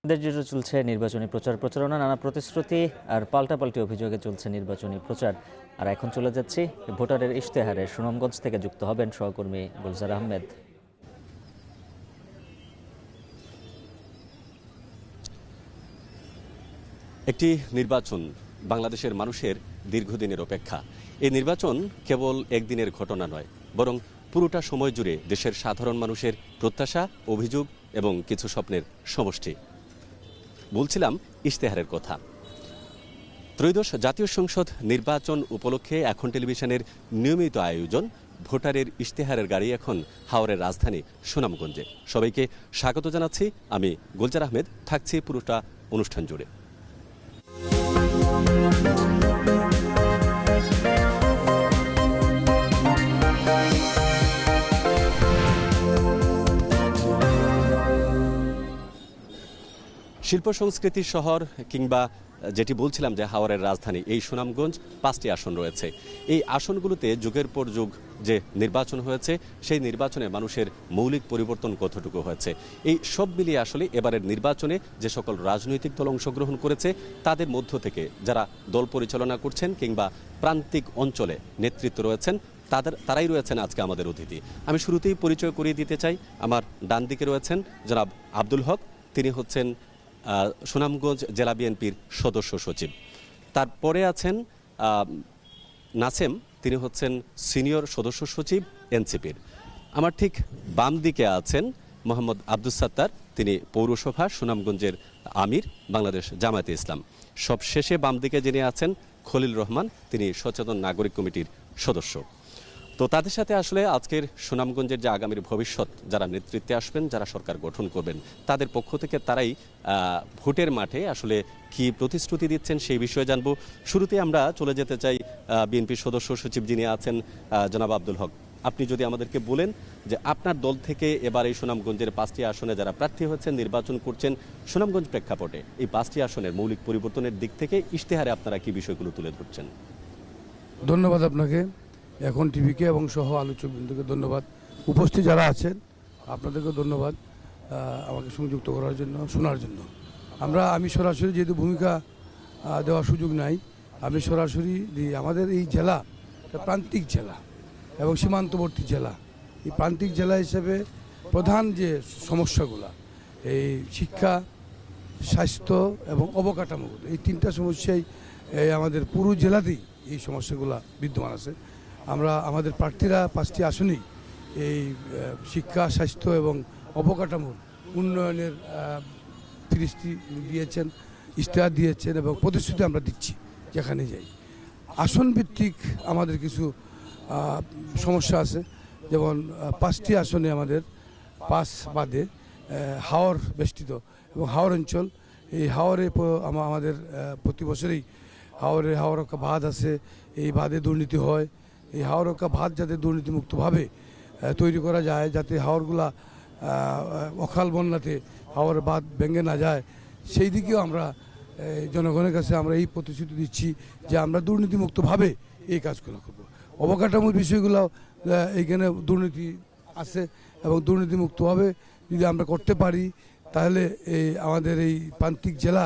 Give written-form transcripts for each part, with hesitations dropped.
দেশ জুড়ে চলছে নির্বাচনী প্রচারণা, নানা প্রতিশ্রুতি আর পাল্টাপাল্টি অভিযোগে চলছে নির্বাচনী প্রচার। আর এখন চলে যাচ্ছি ভোটারের ইশতেহারে। সুনামগঞ্জ থেকে যুক্ত হবেন সহকর্মী গুলজার আহমেদ। একটি নির্বাচন বাংলাদেশের মানুষের দীর্ঘদিনের অপেক্ষা। এই নির্বাচন কেবল একদিনের ঘটনা নয়, বরং পুরোটা সময় জুড়ে দেশের সাধারণ মানুষের প্রত্যাশা, অভিযোগ এবং কিছু স্বপ্নের সমষ্টি। বলছিলাম ইশতেহারের কথা। ত্রয়োদশ জাতীয় সংসদ নির্বাচন উপলক্ষে এখন টেলিভিশনের নিয়মিত আয়োজন ভোটারের ইশতেহারের গাড়ি এখন হাওরের রাজধানী সুনামগঞ্জে। সবাইকে স্বাগত জানাচ্ছি। আমি গুলজার আহমেদ, থাকছি পুরোটা অনুষ্ঠান জুড়ে। শিল্প সংস্কৃতির শহর, কিংবা যেটি বলছিলাম যে হাওরের রাজধানী, এই সুনামগঞ্জ 5টি আসন রয়েছে। এই আসনগুলোতে যুগের পর যুগ যে নির্বাচন হয়েছে, সেই নির্বাচনে মানুষের মৌলিক পরিবর্তন কতটুকু হয়েছে, এই সব মিলিয়ে আসলে এবারের নির্বাচনে যে সকল রাজনৈতিক দল অংশগ্রহণ করেছে, তাদের মধ্য থেকে যারা দল পরিচালনা করছেন কিংবা প্রান্তিক অঞ্চলে নেতৃত্ব রয়েছেন, তারাই রয়েছেন আজকে আমাদের অতিথি। আমি শুরুতেই পরিচয় করিয়ে দিতে চাই। আমার ডান দিকে রয়েছেন জনাব আব্দুল হক, তিনি হচ্ছেন সুনামগঞ্জ জেলা বিএনপির সদস্য সচিব। তারপরে আছেন নাসেম, তিনি হচ্ছেন সিনিয়র সদস্য সচিব এনসিপির। আমার ঠিক বাম দিকে আছেন মোহাম্মদ আব্দুস সাত্তার, তিনি পৌরসভা সুনামগঞ্জের আমির, বাংলাদেশ জামায়াতে ইসলাম। সব শেষে বাম দিকে যিনি আছেন খলিল রহমান, তিনি সচেতন নাগরিক কমিটির সদস্য। তো তাদের সাথে আসলে আজকের সুনামগঞ্জের যে আগামীর ভবিষ্যৎ, যারা নেতৃত্বে আসবেন, যারা সরকার গঠন করবেন, তাদের পক্ষ থেকে তারাই ভোটের মাঠে আসলে কি প্রতিশ্রুতি দিচ্ছেন সেই বিষয়ে জানবো। শুরুতে আমরা চলে যেতে চাই বিএনপির সদস্য সচিব যিনি আছেন জনাব আব্দুল হক। আপনি যদি আমাদেরকে বলেন যে আপনার দল থেকে এবার এই সুনামগঞ্জের 5টি আসনে যারা প্রার্থী হচ্ছেন, নির্বাচন করছেন, সুনামগঞ্জ প্রেক্ষাপটে এই 5টি আসনের মৌলিক পরিবর্তনের দিক থেকে ইশতেহারে আপনারা কি বিষয়গুলো তুলে ধরছেন? ধন্যবাদ আপনাকে, এখন টিভিকে এবং সহ আলোচকবৃন্দকে ধন্যবাদ। উপস্থিত যারা আছেন আপনাদেরকে ধন্যবাদ আমাকে সংযুক্ত করার জন্য, শোনার জন্য। আমি সরাসরি যেহেতু ভূমিকা দেওয়ার সুযোগ নাই, আমি সরাসরি আমাদের এই জেলা প্রান্তিক জেলা এবং সীমান্তবর্তী জেলা। এই প্রান্তিক জেলা হিসেবে প্রধান যে সমস্যাগুলো, এই শিক্ষা, স্বাস্থ্য এবং অবকাঠামোগত, এই 3টা সমস্যাই আমাদের পুরো জেলাতেই এই সমস্যাগুলো বিদ্যমান আছে। আমাদের প্রার্থীরা 5টি আসনেই এই শিক্ষা, স্বাস্থ্য এবং অবকাঠামোর উন্নয়নের ফিরিস্তি দিয়েছেন, ইশতেহার দিয়েছেন এবং প্রতিশ্রুতি আমরা দিচ্ছি যেখানে যাই। আসন ভিত্তিক আমাদের কিছু সমস্যা আছে, যেমন 5টি আসনে আমাদের 5 বাদে হাওর বেষ্টিত এবং হাওর অঞ্চল। এই হাওরে আমাদের প্রতি বছরেই হাওর একটা বাঁধ আছে, এই বাঁধে দুর্নীতি হয়। এই হাওরকা ভাত যাতে দুর্নীতিমুক্তভাবে তৈরি করা যায়, যাতে হাওরগুলা অকাল বন্যাতে হাওরের বাঁধ ভেঙে না যায়, সেই দিকেও আমরা জনগণের কাছে আমরা এই প্রতিশ্রুতি দিচ্ছি যে আমরা দুর্নীতিমুক্তভাবে এই কাজগুলো করব। অবকাঠামোর বিষয়গুলো এইখানে দুর্নীতি আছে এবং দুর্নীতিমুক্তভাবে যদি আমরা করতে পারি, তাহলে আমাদের এই প্রান্তিক জেলা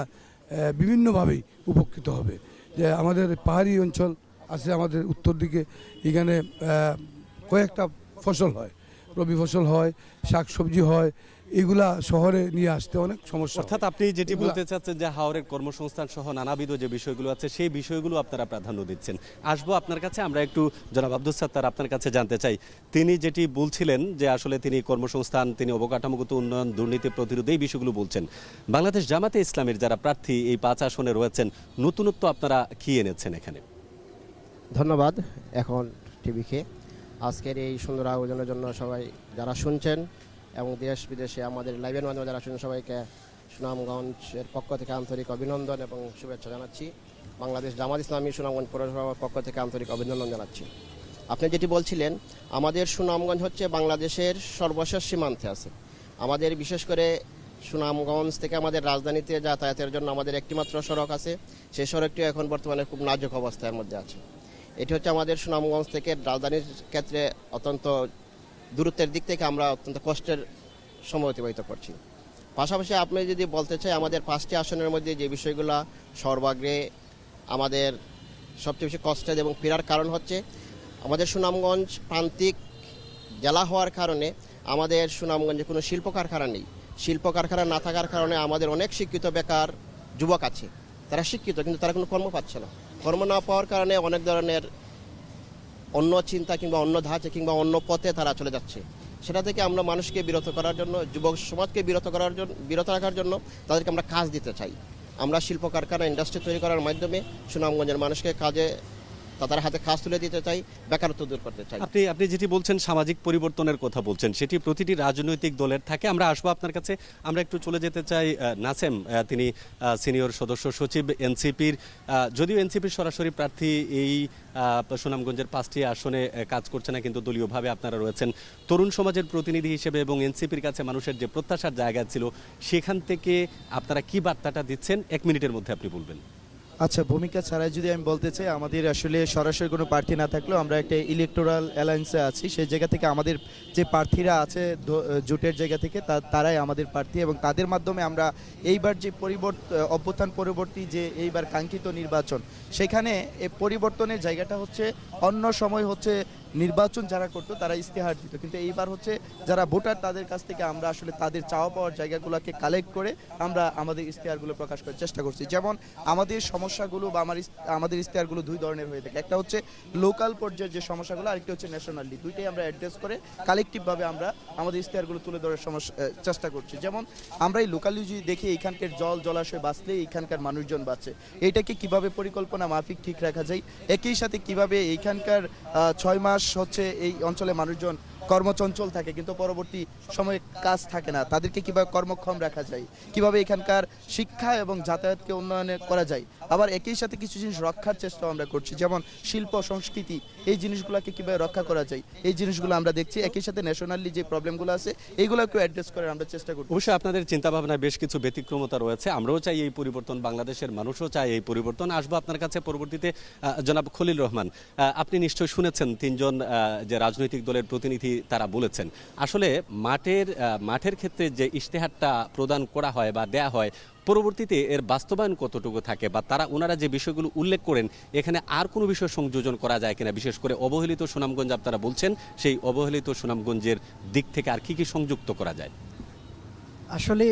বিভিন্নভাবেই উপকৃত হবে। যে আমাদের পাহাড়ি অঞ্চল আছে, আমাদের উত্তর দিকে এখানে কয়েকটা ফসল হয়, রবি ফসল হয়, শাকসবজি হয়, এগুলা শহরে নিয়ে আসতে অনেক সমস্যা। অর্থাৎ আপনি যেটি বলতে চাচ্ছেন যে হাওরের কর্মসংস্থান সহ নানাবিধ যে বিষয়গুলো আছে, সেই বিষয়গুলো আপনারা প্রাধান্য দিচ্ছেন। আসবো আপনার কাছে। আমরা একটু জনাব আব্দুস সাত্তার আপনার কাছে জানতে চাই, তিনি যেটি বলছিলেন যে আসলে তিনি কর্মসংস্থান, তিনি অবকাঠামোগত উন্নয়ন, দুর্নীতি প্রতিরোধ, এই বিষয়গুলো বলছেন। বাংলাদেশ জামাতে ইসলামের যারা প্রার্থী এই 5 আসনে রয়েছেন, নতুনত্ব আপনারা কি এনেছেন এখানে? ধন্যবাদ এখন টিভিকে আজকের এই সুন্দর আয়োজনের জন্য। সবাই যারা শুনছেন এবং দেশ বিদেশে আমাদের লাইভের মাধ্যমে যারা শুনছেন, সবাইকে সুনামগঞ্জের পক্ষ থেকে আন্তরিক অভিনন্দন এবং শুভেচ্ছা জানাচ্ছি। বাংলাদেশ জামাত ইসলামী সুনামগঞ্জ পৌরসভার পক্ষ থেকে আন্তরিক অভিনন্দন জানাচ্ছি। আপনি যেটি বলছিলেন, আমাদের সুনামগঞ্জ হচ্ছে বাংলাদেশের সর্বশেষ সীমান্তে আছে। আমাদের বিশেষ করে সুনামগঞ্জ থেকে আমাদের রাজধানীতে যাতায়াতের জন্য আমাদের একটিমাত্র সড়ক আছে, সেই সড়কটি এখন বর্তমানে খুব নাজুক অবস্থার মধ্যে আছে। এটি হচ্ছে আমাদের সুনামগঞ্জ থেকে রাজধানীর ক্ষেত্রে অত্যন্ত দূরত্বের দিক থেকে আমরা অত্যন্ত কষ্টের সময় অতিবাহিত করছি। পাশাপাশি আপনি যদি বলতে চাই আমাদের 5টি আসনের মধ্যে যে বিষয়গুলো সর্বাগ্রে আমাদের সবচেয়ে বেশি কষ্টের এবং পীড়ার কারণ হচ্ছে আমাদের সুনামগঞ্জ প্রান্তিক জেলা হওয়ার কারণে আমাদের সুনামগঞ্জে কোনো শিল্প কারখানা নেই। শিল্প কারখানা না থাকার কারণে আমাদের অনেক শিক্ষিত বেকার যুবক আছে, তারা শিক্ষিত কিন্তু তারা কোনো কর্ম পাচ্ছে না। কর্ম না পাওয়ার কারণে অনেক ধরনের অন্য চিন্তা কিংবা অন্য ধাঁচে কিংবা অন্য পথে তারা চলে যাচ্ছে। সেটা থেকে আমরা মানুষকে বিরত করার জন্য, যুবক সমাজকে বিরত রাখার জন্য তাদেরকে আমরা কাজ দিতে চাই। আমরা শিল্প কারখানা ইন্ডাস্ট্রি তৈরি করার মাধ্যমে সুনামগঞ্জের মানুষকে কাজে তাদের হাতে কাজ তুলে দিতে চাই, বেকারত্ব দূর করতে চাই। আপনি যেটি বলছেন সামাজিক পরিবর্তনের কথা বলছেন, সেটি প্রতিটি রাজনৈতিক দলের থাকে। আমরা আসবো আপনার কাছে। আমরা একটু চলে যেতে চাই নাসেম, তিনি সিনিয়র সদস্য সচিব এনসিপির। যদিও এনসিপির সরাসরি প্রার্থী এই সুনামগঞ্জের 5টি আসনে কাজ করছে না, কিন্তু দলীয়ভাবে আপনারা রয়েছেন তরুণ সমাজের প্রতিনিধি হিসেবে এবং এনসিপির কাছে মানুষের যে প্রত্যাশার জায়গা ছিল সেখান থেকে আপনারা কি বার্তাটা দিচ্ছেন 1 মিনিটের মধ্যে আপনি বলবেন। আচ্ছা, ভূমিকা ছাড়াই যদি আমি বলতে চাই, আমাদের আসলে সরাসরি কোনো প্রার্থী না থাকলেও আমরা একটা ইলেকটোরাল অ্যালায়েন্সে আছি। সেই জায়গা থেকে আমাদের যে প্রার্থীরা আছে জোটের জায়গা থেকে তারাই আমাদের প্রার্থী, এবং তাদের মাধ্যমে আমরা এইবার যে অভ্যুত্থান পরবর্তী যে এইবার কাঙ্ক্ষিত নির্বাচন, সেখানে এই পরিবর্তনের জায়গাটা হচ্ছে অন্য সময় হচ্ছে নির্বাচন যারা করতো তারা ইস্তেহার দিত, কিন্তু এইবার হচ্ছে যারা ভোটার তাদের কাছ থেকে আমরা আসলে তাদের চাওয়া পাওয়ার জায়গাগুলোকে কালেক্ট করে আমরা আমাদের ইস্তেহারগুলো প্রকাশ করার চেষ্টা করছি। যেমন আমাদের সমস্যাগুলো বা আমাদের ইস্তেহারগুলো 2 ধরনের হয়ে থাকে। একটা হচ্ছে লোকাল পর্যায়ের যে সমস্যাগুলো, আরেকটা হচ্ছে ন্যাশনালি। দুইটাই আমরা অ্যাড্রেস করে কালেকটিভভাবে আমরা আমাদের ইস্তেহারগুলো তুলে ধরার চেষ্টা করছি। যেমন আমরা এই লোকালি যদি দেখি, এখানকার জলাশয় বাঁচলে এখানকার মানুষজন বাঁচে, এইটাকে কিভাবে পরিকল্পনা মাফিক ঠিক রাখা যায়, একই সাথে কিভাবে এইখানকার 6 মাস হচ্ছে এই অঞ্চলে মানুষজন কর্মচঞ্চল থাকে কিন্তু পরবর্তী সময়ে কাজ থাকে না, তাদেরকে কিভাবে কর্মক্ষম রাখা যায়, কিভাবে এখানকার শিক্ষা এবং যাতায়াতকে উন্নয়ন করা যায়। আবার একই সাথে কিছু জিনিস রক্ষার চেষ্টা আমরা করছি, যেমন শিল্প সংস্কৃতি, এই জিনিসগুলোকে কিভাবে রক্ষা করা যায়, এই জিনিসগুলো আমরা দেখছি। একই সাথে ন্যাশনালি যে প্রবলেমগুলো আছে এইগুলোকে অ্যাড্রেস করে আমরা চেষ্টা করছি। অবশ্যই আপনাদের চিন্তাভাবনায় বেশ কিছু ব্যতিক্রমতা রয়েছে। আমরাও চাই এই পরিবর্তন, বাংলাদেশের মানুষও চায় এই পরিবর্তন। আসবো আপনার কাছে পরবর্তীতে। জনাব খলিল রহমান, আপনি নিশ্চয়ই শুনেছেন 3 জন যে রাজনৈতিক দলের প্রতিনিধি তারা বলেছেন আসলে মাঠের ক্ষেত্রে যে ইশতেহারটা প্রদান করা হয় বা দেয়া হয়, পরবর্তীতে এর বাস্তবায়ন কতটুকু থাকে, বা ওনারা যে বিষয়গুলো উল্লেখ করেন এখানে আর কোনো বিষয় সংযোজন করা যায় কিনা, বিশেষ করে অবহেলিত সুনামগঞ্জ আপনারা বলছেন, সেই অবহেলিত সুনামগঞ্জের দিক থেকে আর কি সংযুক্ত করা যায়? আসলে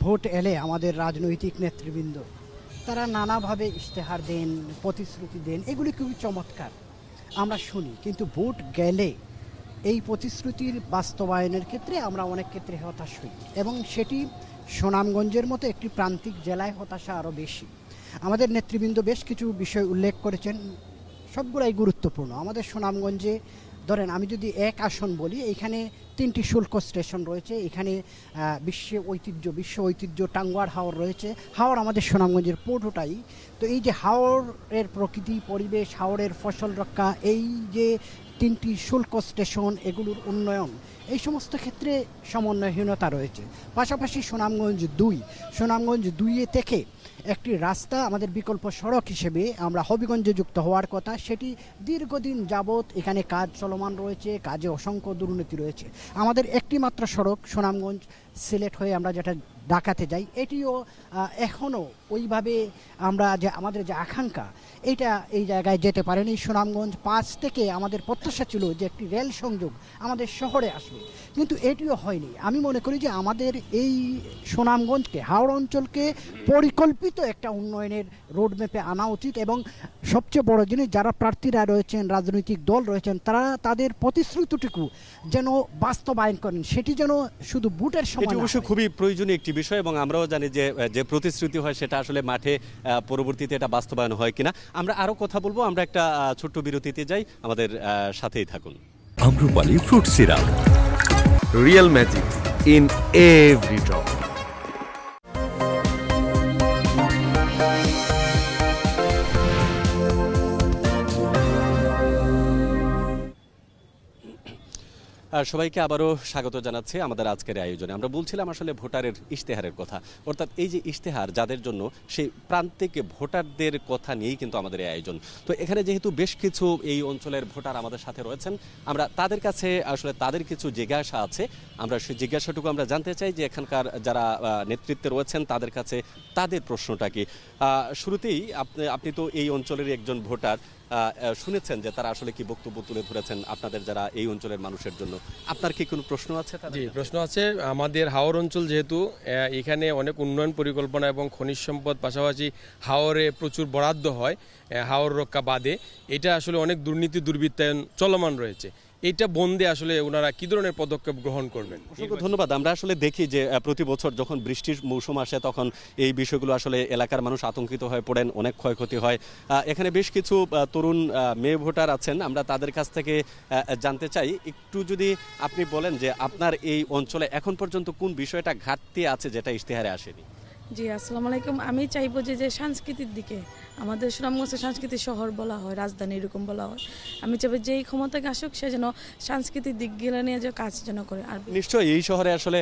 ভোট এলে আমাদের রাজনৈতিক নেতৃবৃন্দ তারা নানাভাবে ইশতেহার দেন, প্রতিশ্রুতি দেন, এগুলি খুবই চমৎকার আমরা শুনি, কিন্তু ভোট গেলে এই প্রতিশ্রুতির বাস্তবায়নের ক্ষেত্রে আমরা অনেক ক্ষেত্রে হতাশ হই, এবং সেটি সুনামগঞ্জের মতো একটি প্রান্তিক জেলায় হতাশা আরও বেশি। আমাদের নেতৃবৃন্দ বেশ কিছু বিষয় উল্লেখ করেছেন, সবগুলাই গুরুত্বপূর্ণ। আমাদের সুনামগঞ্জে ধরেন আমি যদি 1 আসন বলি, এখানে 3টি শুল্ক স্টেশন রয়েছে, এখানে বিশ্ব ঐতিহ্য টাঙ্গুয়ার হাওর রয়েছে। হাওর আমাদের সুনামগঞ্জের পৌরটাই। তো এই যে হাওরের প্রকৃতি পরিবেশ, হাওরের ফসল রক্ষা, এই যে 3টি শুল্ক স্টেশন, এগুলোর উন্নয়ন, এই সমস্ত ক্ষেত্রে সমন্বয়হীনতা রয়েছে। পাশাপাশি সুনামগঞ্জ 2 থেকে একটি রাস্তা আমাদের বিকল্প সড়ক হিসেবে আমরা হবিগঞ্জে যুক্ত হওয়ার কথা, সেটি দীর্ঘদিন যাবৎ এখানে কাজ চলমান রয়েছে, কাজে অসংখ্য দুর্নীতি রয়েছে। আমাদের একটি মাত্র সড়ক সুনামগঞ্জ সিলেট হয়ে আমরা যেটা ঢাকাতে যাই, এটিও এখনও ওইভাবে আমাদের যে আকাঙ্ক্ষা এটা এই জায়গায় যেতে পারেনি। সুনামগঞ্জ 5 থেকে আমাদের প্রত্যাশা ছিল যে একটি রেল সংযোগ আমাদের শহরে আসবে, কিন্তু এটিও হয়নি। আমি মনে করি যে আমাদের এই সুনামগঞ্জকে, হাওড় অঞ্চলকে পরিকল্পিত একটা উন্নয়নের রোডম্যাপে আনা উচিত, এবং সবচেয়ে বড় জিনিস যারা প্রার্থীরা রয়েছেন, রাজনৈতিক দল রয়েছেন, তারা তাদের প্রতিশ্রুতিটুকু যেন বাস্তবায়ন করেন, সেটি যেন শুধু ভোটের সময়। এটি অবশ্য খুবই প্রয়োজনীয় একটি বিষয়, এবং আমরাও জানি যে প্রতিশ্রুতি হয় সেটা আসলে মাঠে পরবর্তীতে এটা বাস্তবায়ন হয় কিনা। আমরা আরো কথা বলবো, আমরা একটা ছোট্ট বিরতিতে যাই, আমাদের সাথেই থাকুন। Amrapali fruit syrup, real magic in every drop. সবাইকে আবারও স্বাগত জানাচ্ছি আমাদের আজকের আয়োজনে। আমরা বলছিলাম আসলে ভোটারের ইশতেহারের কথা, অর্থাৎ এই যে ইশতেহার যাদের জন্য সেই প্রান্তিক ভোটারদের কথা নিয়েই কিন্তু আমাদের এই আয়োজন। তো এখানে যেহেতু বেশ কিছু এই অঞ্চলের ভোটার আমাদের সাথে রয়েছেন, আমরা তাদের কাছে আসলে তাদের কিছু জিজ্ঞাসা আছে, আমরা সেই জিজ্ঞাসাটুকু আমরা জানতে চাই যে এখানকার যারা নেতৃত্বে রয়েছেন তাদের কাছে তাদের প্রশ্নটা কি। শুরুতেই আপনি তো এই অঞ্চলের একজন ভোটার, শুনেছেন যে তারা আসলে কি বক্তব্য তুলে ধরেছেন আপনাদের যারা এই অঞ্চলের মানুষের জন্য। আপনার কি কোনো প্রশ্ন আছে? জি, প্রশ্ন আছে। আমাদের হাওর অঞ্চল যেহেতু এখানে অনেক উন্নয়ন পরিকল্পনা এবং খনিজ সম্পদ, পাশাপাশি হাওরে প্রচুর বরাদ্দ হয় হাওর রক্ষা বাদে, এটা আসলে অনেক দুর্নীতি দুর্বৃত্তায়ন চলমান রয়েছে। এইটা বন্ধে আসলে ওনারা কি ধরনের পদক্ষেপ গ্রহণ করবেন? অসংখ্য ধন্যবাদ। আমরা আসলে দেখি যে প্রতি বছর যখন বৃষ্টির মৌসুম আসে তখন এই বিষয়গুলো আসলে এলাকার মানুষ আতঙ্কিত হয়ে পড়েন, অনেক ক্ষয়ক্ষতি হয়। এখানে বেশ কিছু তরুণ মেয়ে ভোটার আছেন, আমরা তাদের কাছ থেকে জানতে চাই একটু যদি আপনি বলেন যে আপনার এই অঞ্চলে এখন পর্যন্ত কোন বিষয়টা ঘাটতি আছে যেটা ইশতেহারে আসেনি। জি, আসসালামু আলাইকুম। আমি চাইবো যে সংস্কৃতির দিকে, আমাদের সুনামগঞ্জের সংস্কৃতির শহর বলা হয়, রাজধানী এরকম বলা হয়, আমি চাইবো যে এই ক্ষমতাকে আসুক সে যেন সাংস্কৃতিক দিকগুলো নিয়ে যে কাজ যেন করে। আর নিশ্চয়ই এই শহরে আসলে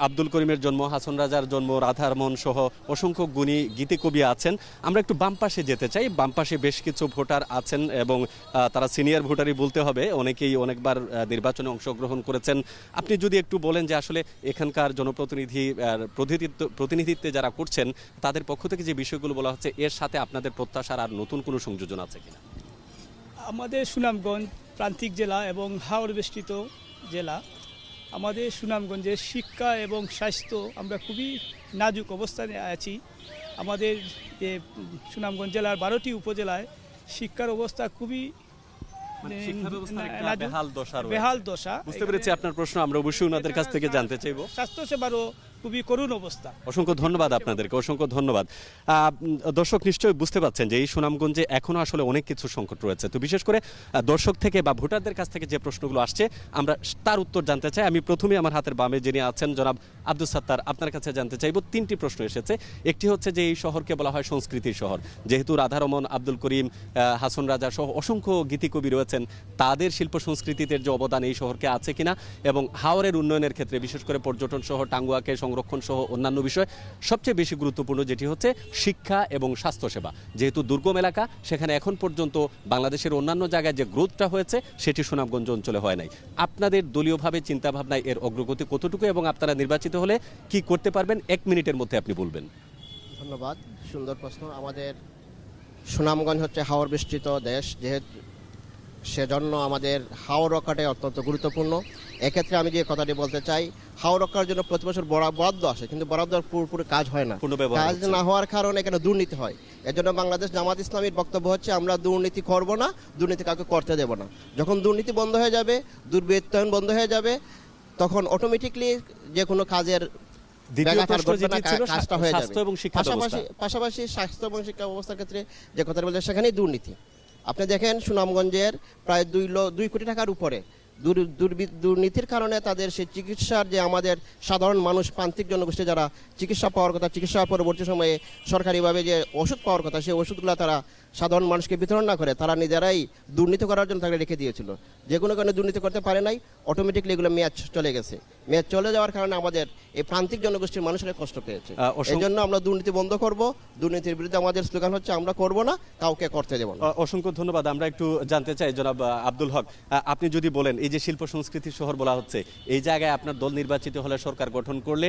আব্দুল করিমের জন্ম, হাসন রাজার জন্ম, রাধারমন সহ অসংখ্য গুণী গীতিকবি আছেন। আমরা একটু বাম পাশে যেতে চাই। বাম পাশে বেশ কিছু ভোটার আছেন এবং তারা সিনিয়র ভোটারই বলতে হবে, অনেকেই অনেকবার নির্বাচনে অংশগ্রহণ করেছেন। আপনি যদি একটু বলেন যে আসলে এখানকার প্রতিনিধিত্বে যারা করছেন তাদের পক্ষ থেকে যে বিষয়গুলো বলা হচ্ছে এর সাথে আপনাদের প্রত্যাশার আর নতুন কোনো সংযোজন আছে কিনা। আমাদের সুনামগঞ্জ প্রান্তিক জেলা এবং হাওর বেষ্টিত জেলা। আমাদের সুনামগঞ্জের শিক্ষা এবং স্বাস্থ্য আমরা খুবই নাজুক অবস্থানে আছি। আমাদের যে সুনামগঞ্জ জেলার 12টি উপজেলায় শিক্ষার অবস্থা খুবই বেহাল দশা। বুঝতে পেরেছি আপনার প্রশ্ন, আমরা অবশ্যই ওনাদের কাছ থেকে জানতে চাইব। স্বাস্থ্যসেবারও খুবই করুণ অবস্থা। অসংখ্য ধন্যবাদ আপনাদেরকে, অসংখ্য ধন্যবাদ। দর্শক নিশ্চয়ই বুঝতে পারছেন যে এই সুনামগঞ্জে এখনো আসলে অনেক কিছু সংকট রয়েছে। তো বিশেষ করে দর্শক থেকে বা ভোটারদের কাছ থেকে যে প্রশ্নগুলো আসছে আমরা তার উত্তর জানতে চাই। আমি প্রথমে আমার হাতের বামে যিনি আছেন জনাব আব্দুল সাত্তার, আপনার কাছে জানতে চাইব। 3টি প্রশ্ন এসেছে। একটি হচ্ছে যে এই শহরকে বলা হয় সংস্কৃতির শহর, যেহেতু রাধারমন, আব্দুল করিম, হাসন রাজা সহ অসংখ্য গীতিকবি রয়েছেন, তাদের শিল্প সংস্কৃতিতে যে অবদান এই শহরকে আছে কিনা, এবং হাওরের উন্নয়নের ক্ষেত্রে বিশেষ করে পর্যটন সহ টাঙ্গুয়াকে সংরক্ষণ সহ অন্যান্য বিষয় সবচেয়ে বেশি গুরুত্বপূর্ণ যেটি হচ্ছে শিক্ষা এবং স্বাস্থ্যসেবা। যেহেতু দুর্গম এলাকা, সেখানে এখন পর্যন্ত বাংলাদেশের অন্যান্য জায়গায় যে গ্রোথটা হয়েছে সেটি সুনামগঞ্জ অঞ্চলে হয় নাই। আপনাদের দলীয়ভাবে চিন্তাভাবনায় এর অগ্রগতি কতটুকু এবং আপনারা নির্বাচিত হলে কি করতে পারবেন 1 মিনিটের মধ্যে আপনি বলবেন। ধন্যবাদ, সুন্দর প্রশ্ন। আমাদের সুনামগঞ্জ হচ্ছে হাওর বেষ্টিত দেশ, যেহেতু সেজন্য আমাদের হাওর রক্ষাটাই অত্যন্ত গুরুত্বপূর্ণ। এক্ষেত্রে আমি যে কথাটি বলতে চাই, হাওর রক্ষার জন্য প্রতি বছর বরাদ্দ আসে, কিন্তু বরাদ্দ পুরোপুরি কাজ হয় না। কাজ না হওয়ার কারণে এখানে দুর্নীতি হয়। এর জন্য বাংলাদেশ জামাত ইসলামীর বক্তব্য হচ্ছে আমরা দুর্নীতি করব না, দুর্নীতি কাউকে করতে দেব না। যখন দুর্নীতি বন্ধ হয়ে যাবে, দুর্বৃত্তায়ন বন্ধ হয়ে যাবে, তখন অটোমেটিকলি যে কোনো কাজের কাজটা হয়ে যাবে। পাশাপাশি স্বাস্থ্য এবং শিক্ষা ব্যবস্থার ক্ষেত্রে যে কথা বলছে সেখানেই দুর্নীতি। আপনি দেখেন সুনামগঞ্জের প্রায় 2 কোটি টাকার উপরে দুর্নীতির কারণে তাদের সেই চিকিৎসার যে আমাদের সাধারণ মানুষ, প্রান্তিক জনগোষ্ঠী যারা চিকিৎসা পাওয়ার কথা, চিকিৎসা পরবর্তী সময়ে সরকারিভাবে যে ওষুধ পাওয়ার কথা, সেই ওষুধগুলো তারা সাধারণ মানুষকে বিতরণ না করে তারা নিজেরাই দুর্নীতি করার জন্য তাকে রেখে দিয়েছিল। যে কোনো কারণে দুর্নীতি করতে পারে নাই, অটোমেটিকলি এগুলো মেয়াদ চলে গেছে। মেয়াদ চলে যাওয়ার কারণে আমাদের এই প্রান্তিক জনগোষ্ঠীর মানুষেরা কষ্ট পেয়েছে। এই জন্য আমরা দুর্নীতি বন্ধ করব। দুর্নীতির বিরুদ্ধে আমাদের স্লোগান হচ্ছে আমরা করব না, কাউকে করতে দেব না। অসংখ্য ধন্যবাদ। আমরা একটু জানতে চাই জনাব আব্দুল হক, আপনি যদি বলেন এই যে শিল্প সংস্কৃতির শহর বলা হচ্ছে, এই জায়গায় আপনার দল নির্বাচিত হলে, সরকার গঠন করলে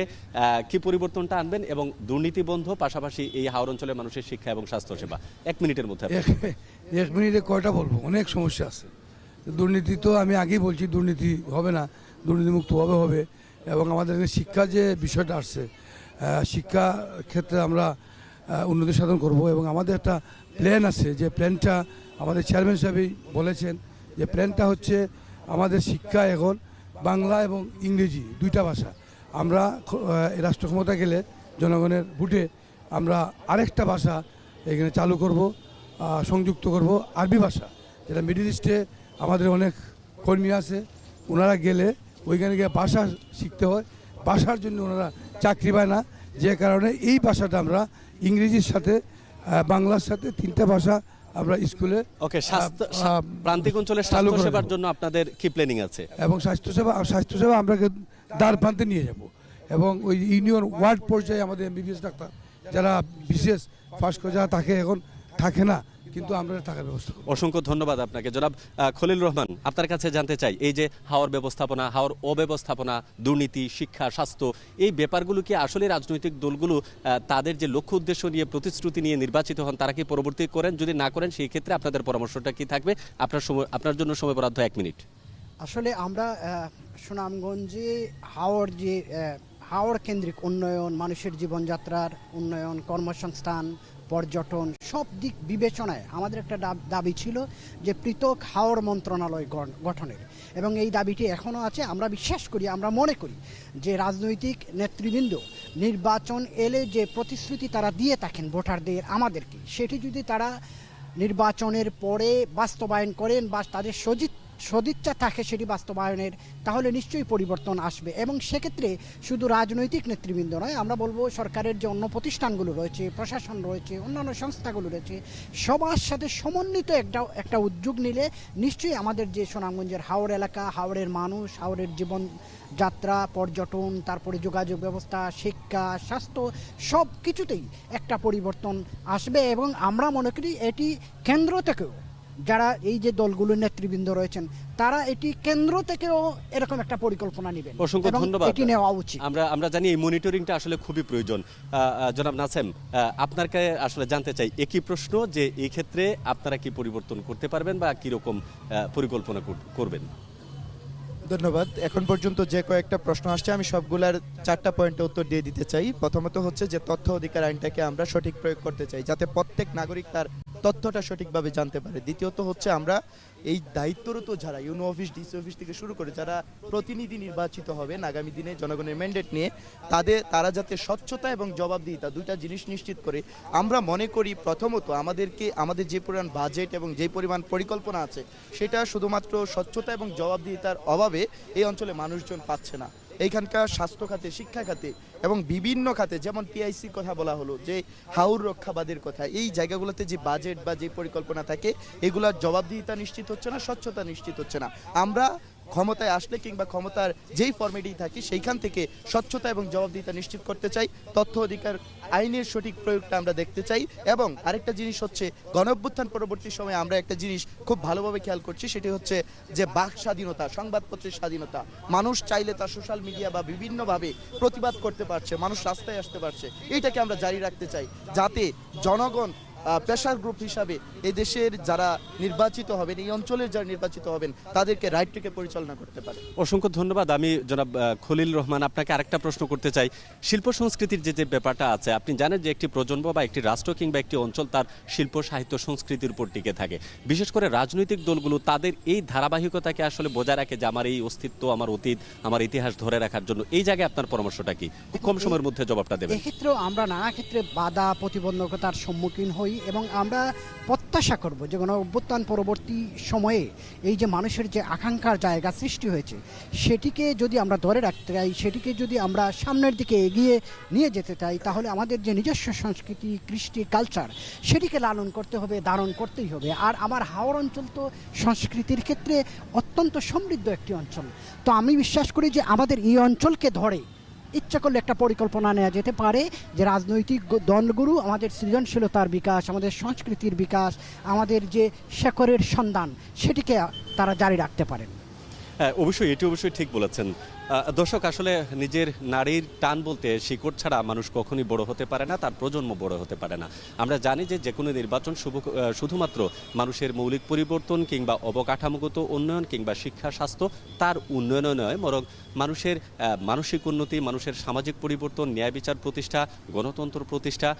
কি পরিবর্তনটা আনবেন এবং দুর্নীতি বন্ধ, পাশাপাশি এই হাওর অঞ্চলের মানুষের শিক্ষা এবং স্বাস্থ্যসেবা 1 মিনিটের মধ্যে। 1 মিনিটে কয়টা বলবো? অনেক সমস্যা আছে। দুর্নীতি তো আমি আগেই বলছি, দুর্নীতি হবে না, দুর্নীতিমুক্ত হবে। এবং আমাদের শিক্ষা যে বিষয়টা আসছে, শিক্ষা ক্ষেত্রে আমরা উন্নতি সাধন করব। এবং আমাদের একটা প্ল্যান আছে, যে প্ল্যানটা আমাদের চেয়ারম্যান সাহেবই বলেছেন, যে প্ল্যানটা হচ্ছে আমাদের শিক্ষা এখন বাংলা এবং ইংরেজি 2টা ভাষা। আমরা রাষ্ট্র ক্ষমতা গেলে জনগণের ভোটে আমরা আরেকটা ভাষা এখানে চালু করব, সংযুক্ত করব, আরবি ভাষা, যেটা মিডল ইস্টে আমাদের অনেক কর্মী আছে, ওনারা গেলে ওইখানে গিয়ে ভাষা শিখতে হয়, ভাষার জন্য ওনারা চাকরি পায় না। যে কারণে এই ভাষাটা আমরা ইংরেজির সাথে বাংলার সাথে 3টা ভাষা আমরা স্কুলে ওকে, স্বাস্থ্য প্রান্তিক অঞ্চলের চালু করে স্বাস্থ্য সেবার দেব। জন্য আপনাদের কি প্ল্যানিং আছে? এবং স্বাস্থ্যসেবা আমরা দ্বার প্রান্তে নিয়ে যাব এবং ওই ইউনিয়ন ওয়ার্ড পর্যায়ে আমাদের এমবিবিএস ডাক্তার যারা বিশেষ ফার্স্ট করে যারা এখন থাকে না, কিন্তু আমরা থাকার ব্যবস্থা করব। অসংখ্য ধন্যবাদ আপনাকে। জনাব খলিল রহমান, আপনার কাছে জানতে চাই, এই যে হাওর ব্যবস্থাপনা, হাওর অব্যবস্থাপনা, দুর্নীতি, শিক্ষা, স্বাস্থ্য, এই ব্যাপারগুলো কি আসলে রাজনৈতিক দলগুলো তাদের যে লক্ষ্য উদ্দেশ্য নিয়ে প্রতিশ্রুতি নিয়ে নির্বাচিত হন তারা কি পরবর্তী করেন? যদি না করেন সেই ক্ষেত্রে আপনাদের পরামর্শটা কি থাকবে? আপনার জন্য সময় বরাদ্দ 1 মিনিট। আসলে আমরা সুনামগঞ্জে হাওর কেন্দ্রিক উন্নয়ন, মানুষের জীবনযাত্রার উন্নয়ন, কর্মসংস্থান, পর্যটন সব দিক বিবেচনায় আমাদের একটা দাবি ছিল যে পৃথক হাওর মন্ত্রণালয় গঠনের, এবং এই দাবিটি এখনও আছে। আমরা বিশ্বাস করি, আমরা মনে করি যে রাজনৈতিক নেতৃবৃন্দ নির্বাচন এলে যে প্রতিশ্রুতি তারা দিয়ে থাকেন ভোটারদের আমাদেরকে, সেটি যদি তারা নির্বাচনের পরে বাস্তবায়ন করেন বা তাদের সদিচ্ছা থাকে সেটি বাস্তবায়নের, তাহলে নিশ্চয়ই পরিবর্তন আসবে। এবং সেক্ষেত্রে শুধু রাজনৈতিক নেতৃবৃন্দ নয়, আমরা বলবো সরকারের যে অন্য প্রতিষ্ঠানগুলো রয়েছে, প্রশাসন রয়েছে, অন্যান্য সংস্থাগুলো রয়েছে, সবার সাথে সমন্বিত একটা উদ্যোগ নিলে নিশ্চয়ই আমাদের যে সুনামগঞ্জের হাওর এলাকা, হাওরের মানুষ, হাওরের জীবন যাত্রা, পর্যটন, তারপরে যোগাযোগ ব্যবস্থা, শিক্ষা, স্বাস্থ্য সব কিছুতেই একটা পরিবর্তন আসবে। এবং আমরা মনে করি এটি কেন্দ্র থেকেও যারা এই যে দলগুলোর নেতৃবৃন্দ রয়েছেন তারা এটি কেন্দ্র থেকেও এরকম একটা পরিকল্পনা নেবেন। অসংখ্য ধন্যবাদ। এটি নেওয়া উচিত। আমরা জানি এই মনিটরিংটা আসলে খুবই প্রয়োজন। জনাব নাসেম, আপনাকে আসলে জানতে চাই একই প্রশ্ন, যে এই ক্ষেত্রে আপনারা কি পরিবর্তন করতে পারবেন বা কিরকম পরিকল্পনা করবেন? ধন্যবাদ। এখন পর্যন্ত যে কয়েকটা প্রশ্ন আসছে আমি সবগুলার 4টা পয়েন্টে উত্তর দিয়ে দিতে চাই। প্রথমত হচ্ছে যে তথ্য অধিকার আইনটাকে আমরা সঠিক প্রয়োগ করতে চাই, যাতে প্রত্যেক নাগরিক তার তথ্যটা সঠিকভাবে জানতে পারে। দ্বিতীয়ত হচ্ছে আমরা এই দায়িত্বরত যারা ইউনো অফিস, ডিসি অফিস থেকে শুরু করে যারা প্রতিনিধি নির্বাচিত হবেন আগামী দিনে জনগণের ম্যান্ডেট নিয়ে, তারা যাতে স্বচ্ছতা এবং জবাবদিহিতা দুইটা জিনিস নিশ্চিত করে। আমরা মনে করি প্রথমত আমাদের যে পরিমাণ বাজেট এবং যে পরিমাণ পরিকল্পনা আছে সেটা শুধুমাত্র স্বচ্ছতা এবং জবাবদিহিতার অভাবে এই অঞ্চলে মানুষজন পাচ্ছে না। এইখানকার স্বাস্থ্য খাতে, শিক্ষা খাতে এবং বিভিন্ন খাতে, যেমন টিআইসির কথা বলা হলো, যে হাওর রক্ষাবাদের কথা, এই জায়গাগুলোতে যে বাজেট বা যে পরিকল্পনা থাকে এগুলার জবাবদিহিতা নিশ্চিত হচ্ছে না, স্বচ্ছতা নিশ্চিত হচ্ছে না। আমরা ক্ষমতায় আসলে কিংবা ক্ষমতার যেই ফরম্যাটেই থাকি সেইখান থেকে স্বচ্ছতা এবং জবাবদিহিতা নিশ্চিত করতে চাই। তথ্য অধিকার আইনের সঠিক প্রয়োগটা আমরা দেখতে চাই। এবং আরেকটা জিনিস হচ্ছে গণঅভ্যুত্থান পরবর্তী সময়ে আমরা একটা জিনিস খুব ভালোভাবে খেয়াল করছি, সেটি হচ্ছে যে বাক স্বাধীনতা, সংবাদপত্রের স্বাধীনতা। মানুষ চাইলে তার সোশ্যাল মিডিয়া বা বিভিন্নভাবে প্রতিবাদ করতে পারছে, মানুষ রাস্তায় আসতে পারছে। এইটাকে আমরা জারি রাখতে চাই, যাতে জনগণ প্রেশার গ্রুপ হিসাবে এদেশের যারা নির্বাচিত হবেন, এই অঞ্চলের যারা নির্বাচিত হবেন, তাদেরকে রাইটটিকে পরিচালনা করতে পারে। অসংখ্য ধন্যবাদ। আমি জনাব খলিল রহমান আপনাকে আরেকটা প্রশ্ন করতে চাই। শিল্প সংস্কৃতির যে ব্যাপারটা আছে, আপনি জানেন যে একটি প্রজন্ম বা একটি রাষ্ট্র কিংবা একটি অঞ্চল তার শিল্প, সাহিত্য, সংস্কৃতির উপর টিকে থাকে। বিশেষ করে রাজনৈতিক দলগুলো তাদের এই ধারাবাহিকতাকে আসলে বজায় রাখে, যে আমার এই অস্তিত্ব, আমার অতীত, আমার ইতিহাস ধরে রাখার জন্য। এই জায়গায় আপনার পরামর্শটা কি? খুব কম সময়ের মধ্যে জবাবটা দেবেন। এক্ষেত্রেও আমরা নানা ক্ষেত্রে বাধা প্রতিবন্ধকতার সম্মুখীন হই এবং আমরা প্রত্যাশা করব যে গণঅভ্যুত্থান পরবর্তী সময়ে এই যে মানুষের যে আকাঙ্ক্ষার জায়গা সৃষ্টি হয়েছে সেটিকে যদি আমরা ধরে রাখতে চাই, সেটিকে যদি আমরা সামনের দিকে এগিয়ে নিয়ে যেতে চাই, তাহলে আমাদের যে নিজস্ব সংস্কৃতি, কৃষ্টি, কালচার সেটিকে লালন করতে হবে, ধারণ করতেই হবে। আর আমার হাওর অঞ্চল তো সংস্কৃতির ক্ষেত্রে অত্যন্ত সমৃদ্ধ একটি অঞ্চল। তো আমি বিশ্বাস করি যে আমাদের এই অঞ্চলকে ধরে ইচ্ছা করলে একটা পরিকল্পনা নেওয়া যেতে পারে, যে রাজনৈতিক দলগুলো আমাদের সৃজনশীলতার বিকাশ, আমাদের সংস্কৃতির বিকাশ, আমাদের যে শেকড়ের সন্ধান সেটিকে তারা জারি রাখতে পারেন। হ্যাঁ, অবশ্যই, এটি অবশ্যই ঠিক বলেছেন। দর্শক, আসলে নিজের নারীর টান বলতে শিকড় ছাড়া মানুষ কখনই বড় হতে পারে না, তার প্রজন্ম বড় হতে পারে না। আমরা জানি যে কোনো নির্বাচন শুধুমাত্র মানুষের মৌলিক পরিবর্তন কিংবা অবকাঠামোগত উন্নয়ন কিংবা শিক্ষা, স্বাস্থ্য তার উন্নয়ন নয়, বরং মানুষের মানসিক উন্নতি, মানুষের সামাজিক পরিবর্তন, ন্যায় বিচার প্রতিষ্ঠা, গণতন্ত্র প্রতিষ্ঠা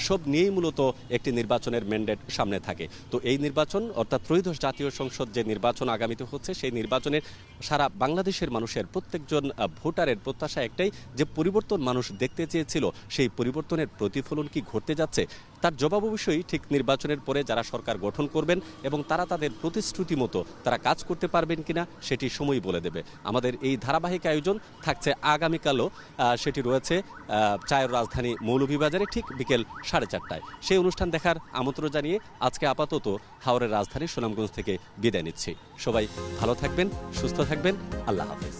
সব নিয়েই মূলত একটি নির্বাচনের ম্যান্ডেট সামনে থাকে। তো এই নির্বাচন, অর্থাৎ ত্রয়োদশ জাতীয় সংসদ যে নির্বাচন আগামীতে হচ্ছে, সেই নির্বাচনের সারা বাংলাদেশের মানুষের প্রত্যেকজন একজন ভোটারের প্রত্যাশা একটাই যে পরিবর্তন মানুষ দেখতে চেয়েছিল, সেই পরিবর্তনের প্রতিফলন কি ঘটতে যাচ্ছে তার জবাব অবশ্যই ঠিক নির্বাচনের পরে যারা সরকার গঠন করবেন এবং তারা তাদের প্রতিশ্রুতি মতো তারা কাজ করতে পারবেন কিনা সেটি সময় বলে দেবে। আমাদের এই ধারাবাহিক আয়োজন থাকছে আগামীকালও, সেটি রয়েছে চায়ের রাজধানী মৌলভীবাজারে ঠিক বিকেল 4:30টায়। সেই অনুষ্ঠান দেখার আমন্ত্রণ জানিয়ে আজকে আপাতত হাওরের রাজধানী সুনামগঞ্জ থেকে বিদায় নিচ্ছি। সবাই ভালো থাকবেন, সুস্থ থাকবেন। আল্লাহ হাফেজ।